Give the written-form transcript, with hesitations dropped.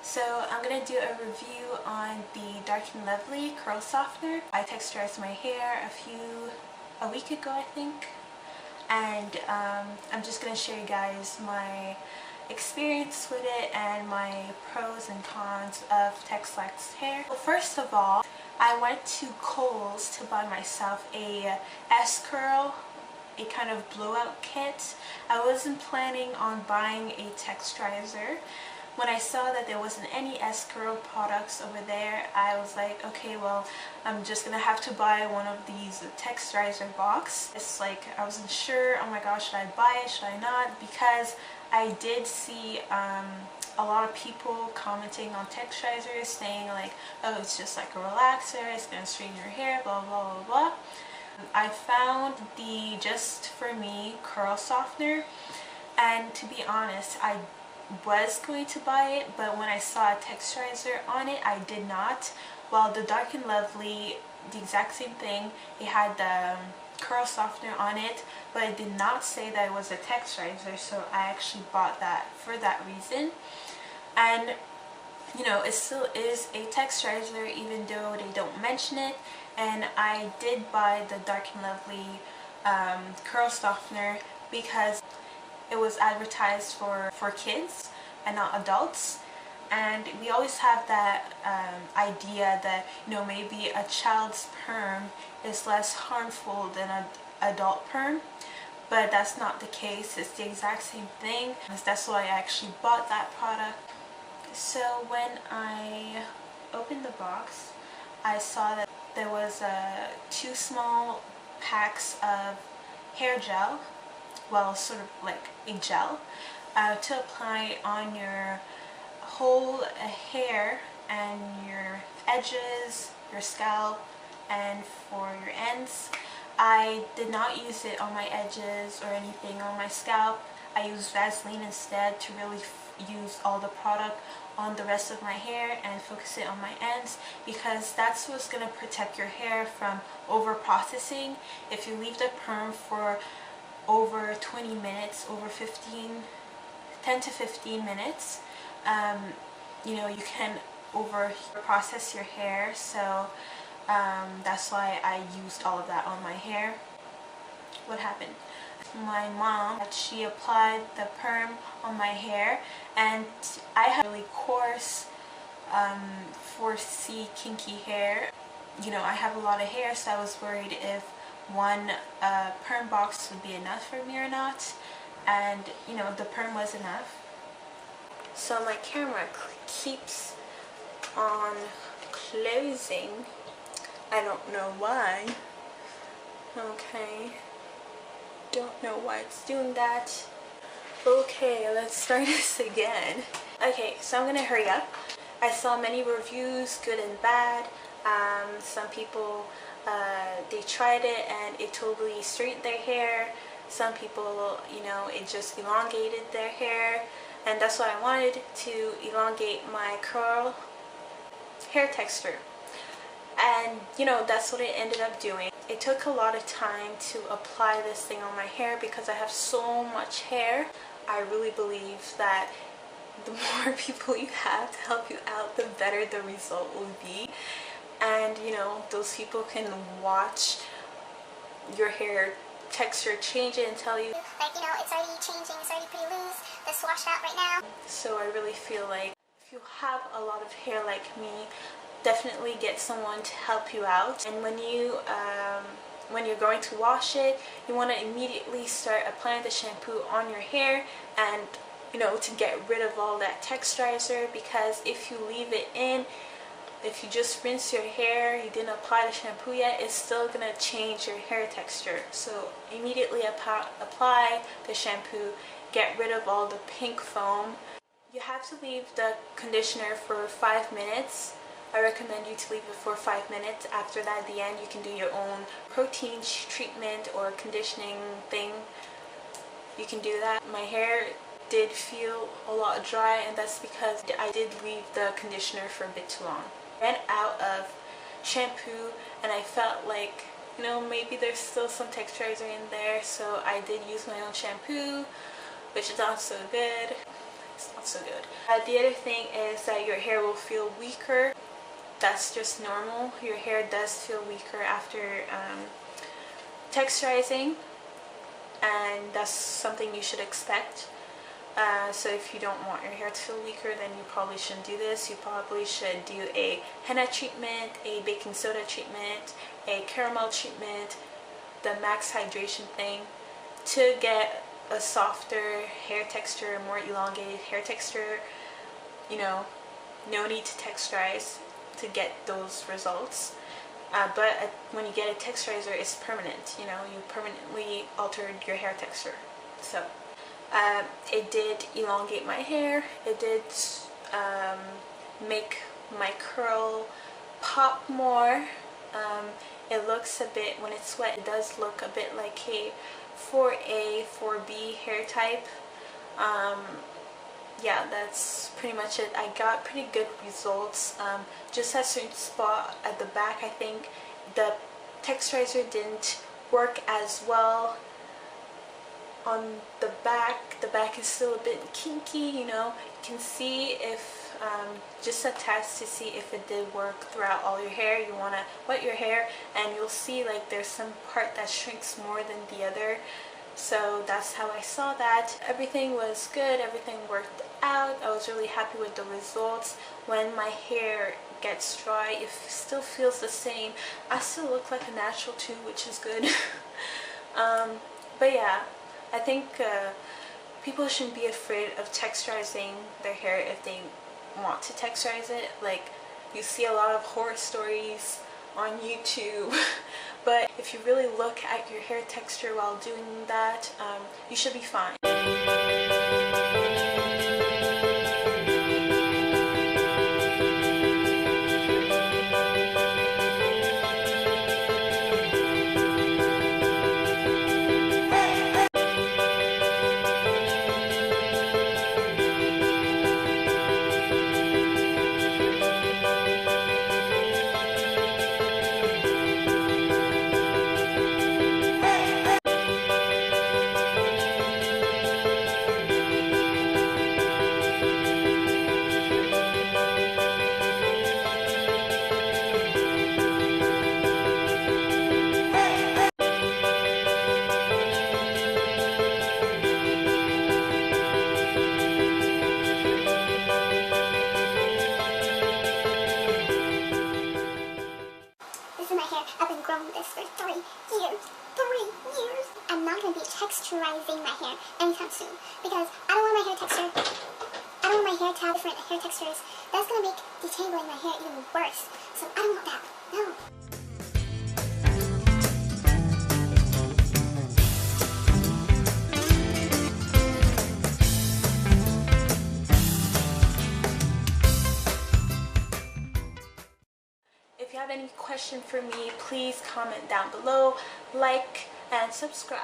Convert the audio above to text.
So I'm going to do a review on the Dark and Lovely Curl Softener. I texturized my hair a week ago, I think. And I'm just going to show you guys my experience with it and my pros and cons of texlax hair. Well, first of all, I went to Kohl's to buy myself a S-curl, a kind of blowout kit. I wasn't planning on buying a texturizer. When I saw that there wasn't any S-curl products over there, I was like, okay, well, I'm just gonna have to buy one of these texturizer box. It's like, I wasn't sure, oh my gosh, should I buy it, should I not? Because I did see a lot of people commenting on texturizers saying like, oh, it's just like a relaxer, it's gonna straighten your hair, blah blah blah blah. I found the Just For Me curl softener, and to be honest, I was going to buy it, but when I saw a texturizer on it, I did not. While the Dark and Lovely, the exact same thing, it had the curl softener on it, but it did not say that it was a texturizer, so I actually bought that for that reason. And you know, it still is a texturizer even though they don't mention it. And I did buy the Dark and Lovely curl softener because it was advertised for kids and not adults. And we always have that idea that, you know, maybe a child's perm is less harmful than an adult perm, but that's not the case. It's the exact same thing. That's why I actually bought that product. So when I opened the box, I saw that there was 2 small packs of hair gel, well, sort of like a gel, to apply on your whole hair and your edges, your scalp, and for your ends. I did not use it on my edges or anything on my scalp. I used Vaseline instead to really use all the product on the rest of my hair and focus it on my ends, because that's what's going to protect your hair from over processing. If you leave the perm for over 20 minutes, over 10 to 15 minutes, you know, you can over process your hair. So that's why I used all of that on my hair. What happened? My mom, she applied the perm on my hair, and I have really coarse 4C kinky hair. You know, I have a lot of hair, so I was worried if one perm box would be enough for me or not, and you know, the perm was enough. So my camera keeps on closing. I don't know why. Okay, don't know why it's doing that. Okay, let's start this again. Okay, so I'm gonna hurry up. I saw many reviews, good and bad. Some people they tried it and it totally straightened their hair. Some people, you know, it just elongated their hair, and that's why I wanted to elongate my curl hair texture. And you know, that's what it ended up doing. It took a lot of time to apply this thing on my hair because I have so much hair. I really believe that the more people you have to help you out, the better the result will be. And you know, those people can watch your hair texture change it and tell you, like, you know, it's already changing, it's already pretty loose, let's wash it out right now. So I really feel like if you have a lot of hair like me, definitely get someone to help you out. And when you're going to wash it, you want to immediately start applying the shampoo on your hair, and you know, to get rid of all that texturizer, because if you leave it in, if you just rinse your hair, you didn't apply the shampoo yet, it's still gonna change your hair texture. So immediately apply the shampoo, get rid of all the pink foam. You have to leave the conditioner for 5 minutes. I recommend you to leave it for 5 minutes. After that, at the end, you can do your own protein treatment or conditioning thing. You can do that. My hair did feel a lot dry, and that's because I did leave the conditioner for a bit too long. I ran out of shampoo, and I felt like, you know, maybe there's still some texturizer in there, so I did use my own shampoo, which is not so good. it's not so good. The other thing is that your hair will feel weaker. That's just normal. Your hair does feel weaker after texturizing, and that's something you should expect. So if you don't want your hair to feel weaker, then you probably shouldn't do this. You probably should do a henna treatment, a baking soda treatment, a caramel treatment, the max hydration thing, to get a softer hair texture, more elongated hair texture. You know, no need to texturize to get those results. But when you get a texturizer, it's permanent. You know, you permanently altered your hair texture. So it did elongate my hair. It did make my curl pop more. It looks a bit, when it's wet, it does look a bit like a 4A, 4B hair type. Yeah, that's pretty much it. I got pretty good results. Just a certain spot at the back, I think the texturizer didn't work as well on the back. The back is still a bit kinky, you know. You can see if just a test to see if it did work throughout all your hair. You want to wet your hair and you'll see like there's some part that shrinks more than the other. So that's how I saw that. Everything was good, everything worked out. I was really happy with the results. When my hair gets dry, it still feels the same. I still look like a natural too, which is good. But yeah, I think people shouldn't be afraid of texturizing their hair if they want to texturize it. Like, you see a lot of horror stories on YouTube. But if you really look at your hair texture while doing that, you should be fine. this for 3 years. 3 years. I'm not going to be texturizing my hair anytime soon because I don't want my hair texture. I don't want my hair to have different hair textures. That's going to make detangling my hair even worse. So I don't want that. No. If you have any question for me, please comment down below, like, and subscribe.